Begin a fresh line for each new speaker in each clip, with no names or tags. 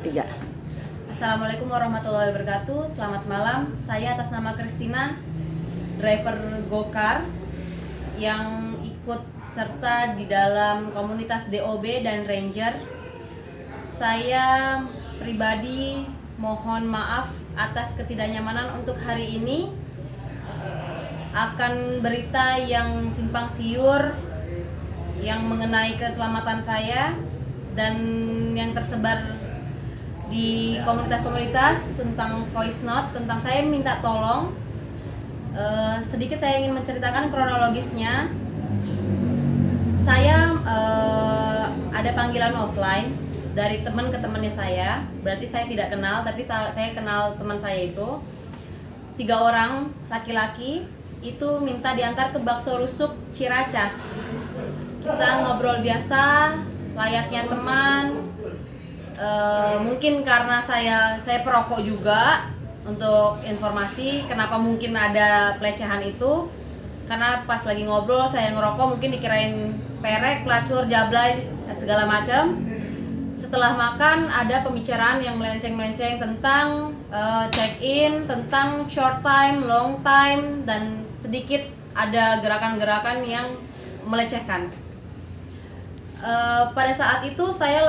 Tiga.
Assalamualaikum warahmatullahi wabarakatuh. Selamat malam. Saya atas nama Christina, driver Gokar yang ikut serta di dalam komunitas DOB dan Ranger. Saya pribadi mohon maaf atas ketidaknyamanan untuk hari ini. Akan berita yang simpang siur yang mengenai keselamatan saya dan yang tersebar di komunitas-komunitas tentang voice note, tentang saya minta tolong. Sedikit saya ingin menceritakan kronologisnya. Saya ada panggilan offline dari teman ke temannya saya. Berarti saya tidak kenal, tapi saya kenal teman saya itu. 3 orang laki-laki itu minta diantar ke Bakso Rusuk Ciracas. Kita ngobrol biasa, layaknya teman. Mungkin karena saya perokok juga. Untuk informasi kenapa mungkin ada pelecehan itu, karena pas lagi ngobrol saya ngerokok, mungkin dikirain perek, pelacur, jablay, segala macam. Setelah makan ada pembicaraan yang melenceng-melenceng tentang check-in, tentang short time, long time, dan sedikit ada gerakan-gerakan yang melecehkan. Pada saat itu saya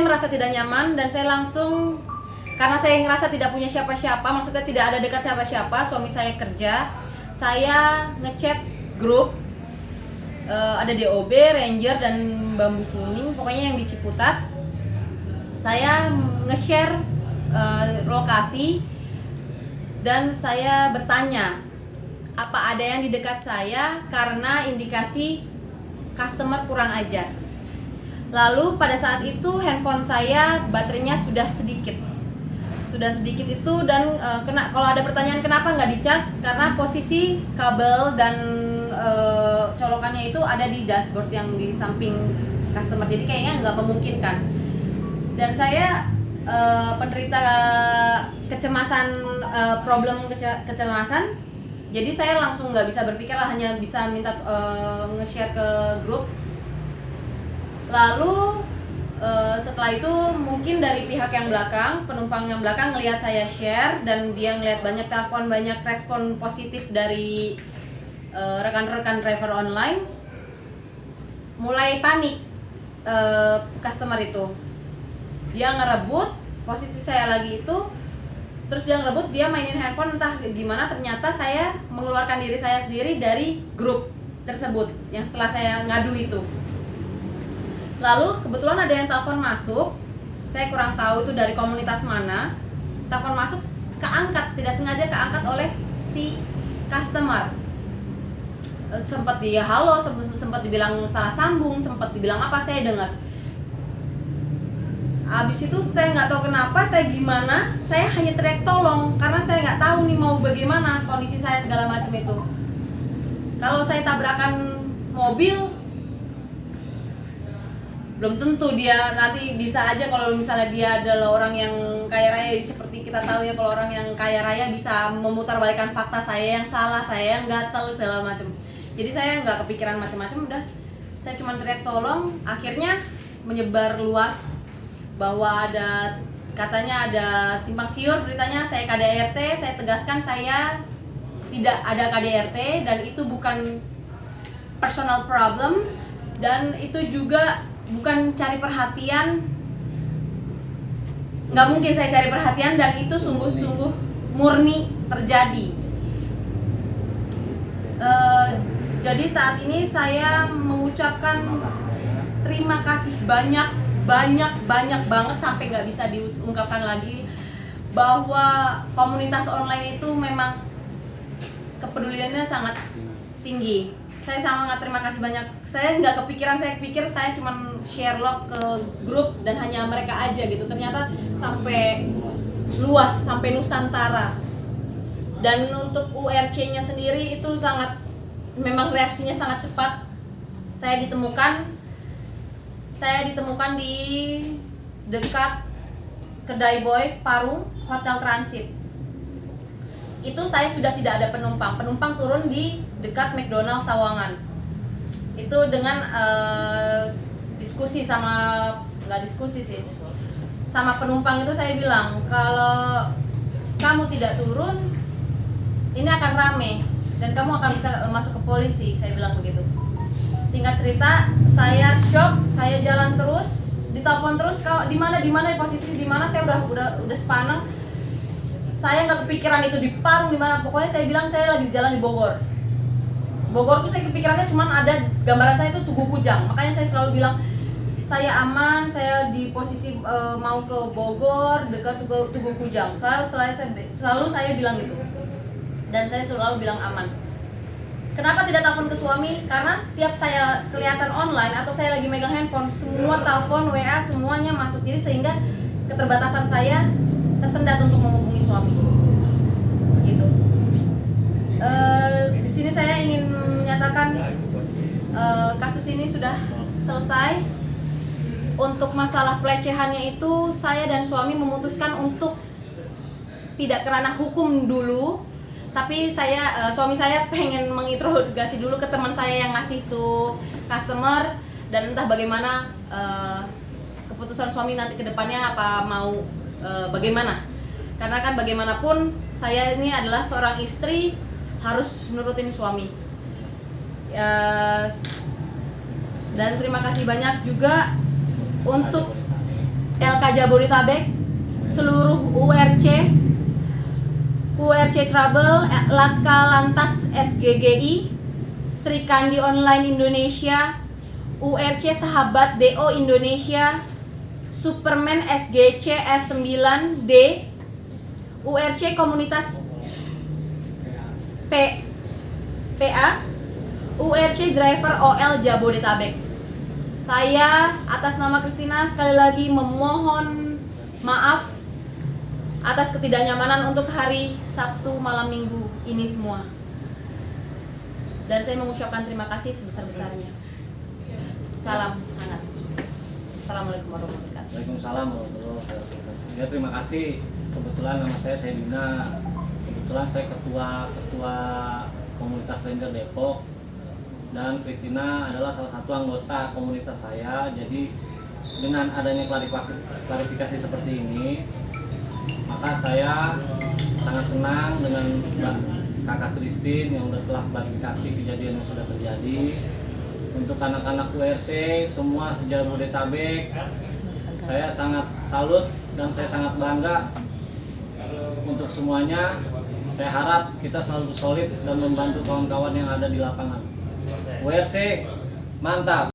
merasa tidak nyaman dan saya langsung, karena saya ngerasa tidak punya siapa-siapa, maksudnya tidak ada dekat siapa-siapa, suami saya kerja, saya ngechat grup, ada DOB, Ranger, dan Bambu Kuning, pokoknya yang di Ciputat. Saya nge-share lokasi dan saya bertanya apa ada yang di dekat saya karena indikasi customer kurang ajar. Lalu pada saat itu handphone saya baterainya sudah sedikit itu, dan kalau ada pertanyaan kenapa nggak dicas, karena posisi kabel dan colokannya itu ada di dashboard yang di samping customer, jadi kayaknya nggak memungkinkan. Dan saya penderita kecemasan, kecemasan. Jadi saya langsung nggak bisa berpikir lah, hanya bisa minta nge-share ke grup. Lalu setelah itu mungkin dari pihak yang belakang, penumpang yang belakang ngelihat saya share dan dia ngelihat banyak telepon, banyak respon positif dari rekan-rekan driver online. Mulai panik customer itu. Dia ngerebut posisi saya lagi itu. Terus dia ngerebut, dia mainin handphone, entah gimana, ternyata saya mengeluarkan diri saya sendiri dari grup tersebut yang setelah saya ngadu itu. Lalu kebetulan ada yang telepon masuk, saya kurang tahu itu dari komunitas mana. Telepon masuk, keangkat, tidak sengaja keangkat oleh si customer. Sempat dia halo, sempat dibilang salah sambung, sempat dibilang apa, saya dengar. Abis itu saya nggak tahu kenapa, saya hanya teriak tolong karena saya nggak tahu nih mau bagaimana kondisi saya segala macam itu. Kalau saya tabrakan mobil, belum tentu dia nanti bisa aja, kalau misalnya dia adalah orang yang kaya raya, seperti kita tahu ya, kalau orang yang kaya raya bisa memutarbalikkan fakta, saya yang salah, saya yang gatel segala macam. Jadi saya nggak kepikiran macam-macam, udah saya cuma teriak tolong. Akhirnya menyebar luas bahwa katanya ada simpang siur beritanya, saya KDRT. Saya tegaskan saya tidak ada KDRT dan itu bukan personal problem, dan itu juga bukan cari perhatian. Nggak mungkin saya cari perhatian, dan itu sungguh-sungguh murni terjadi. Jadi saat ini saya mengucapkan terima kasih banyak banget sampai nggak bisa diungkapkan lagi, bahwa komunitas online itu memang kepeduliannya sangat tinggi. Saya sangat terima kasih banyak. Saya nggak kepikiran, saya pikir saya cuma share log ke grup dan hanya mereka aja gitu. Ternyata sampai luas, sampai Nusantara. Dan untuk URC-nya sendiri itu memang reaksinya sangat cepat. Saya ditemukan di dekat Kedai Boy Parung Hotel Transit. Itu saya sudah tidak ada penumpang turun di dekat McDonald Sawangan. Itu dengan diskusi sama, nggak diskusi sih, sama penumpang itu saya bilang, kalau kamu tidak turun ini akan rame dan kamu akan bisa masuk ke polisi, saya bilang begitu. Singkat cerita, saya shock, saya jalan terus, ditelepon terus, kau di mana posisi di mana, saya udah sepanang. Saya nggak kepikiran itu di Parung di mana, pokoknya saya bilang saya lagi di jalan di Bogor. Bogor tuh saya kepikirannya cuman ada gambaran saya itu Tugu Kujang, makanya saya selalu bilang saya aman, saya di posisi mau ke Bogor dekat Tugu Kujang. Selalu saya bilang gitu, dan saya selalu bilang aman. Kenapa tidak telepon ke suami? Karena setiap saya kelihatan online atau saya lagi megang handphone, semua telepon, WA semuanya masuk, jadi sehingga keterbatasan saya tersendat untuk menghubungi suami. Begitu. Di sini saya ingin menyatakan kasus ini sudah selesai. Untuk masalah pelecehannya itu saya dan suami memutuskan untuk tidak kerana hukum dulu, tapi suami saya pengen menginterogasi dulu ke teman saya yang ngasih tuh customer, dan entah bagaimana keputusan suami nanti ke depannya, apa mau bagaimana. Karena kan bagaimanapun saya ini adalah seorang istri, harus nurutin suami. Dan terima kasih banyak juga untuk LK Jabodetabek, seluruh URC Trouble, Laka Lantas SGGI, Sri Kandi Online Indonesia, URC Sahabat DO Indonesia, Superman SGC S9D, URC Komunitas PA, URC Driver OL Jabodetabek. Saya atas nama Christina sekali lagi memohon maaf atas ketidaknyamanan untuk hari Sabtu malam Minggu ini semua. Dan saya mengucapkan terima kasih sebesar-besarnya. Salam hangat. Assalamualaikum warahmatullahi wabarakatuh.
Waalaikumsalam warahmatullahi wabarakatuh. Ya, terima kasih. Kebetulan nama saya Dina. Kebetulan saya ketua komunitas Ranger Depok, dan Christina adalah salah satu anggota komunitas saya. Jadi dengan adanya klarifikasi seperti ini, maka saya sangat senang dengan kakak Christine yang telah klarifikasi kejadian yang sudah terjadi. Untuk anak-anak URC semua se-Jabodetabek, saya sangat salut dan saya sangat bangga untuk semuanya. Saya harap kita selalu solid dan membantu kawan-kawan yang ada di lapangan. WRC, mantap!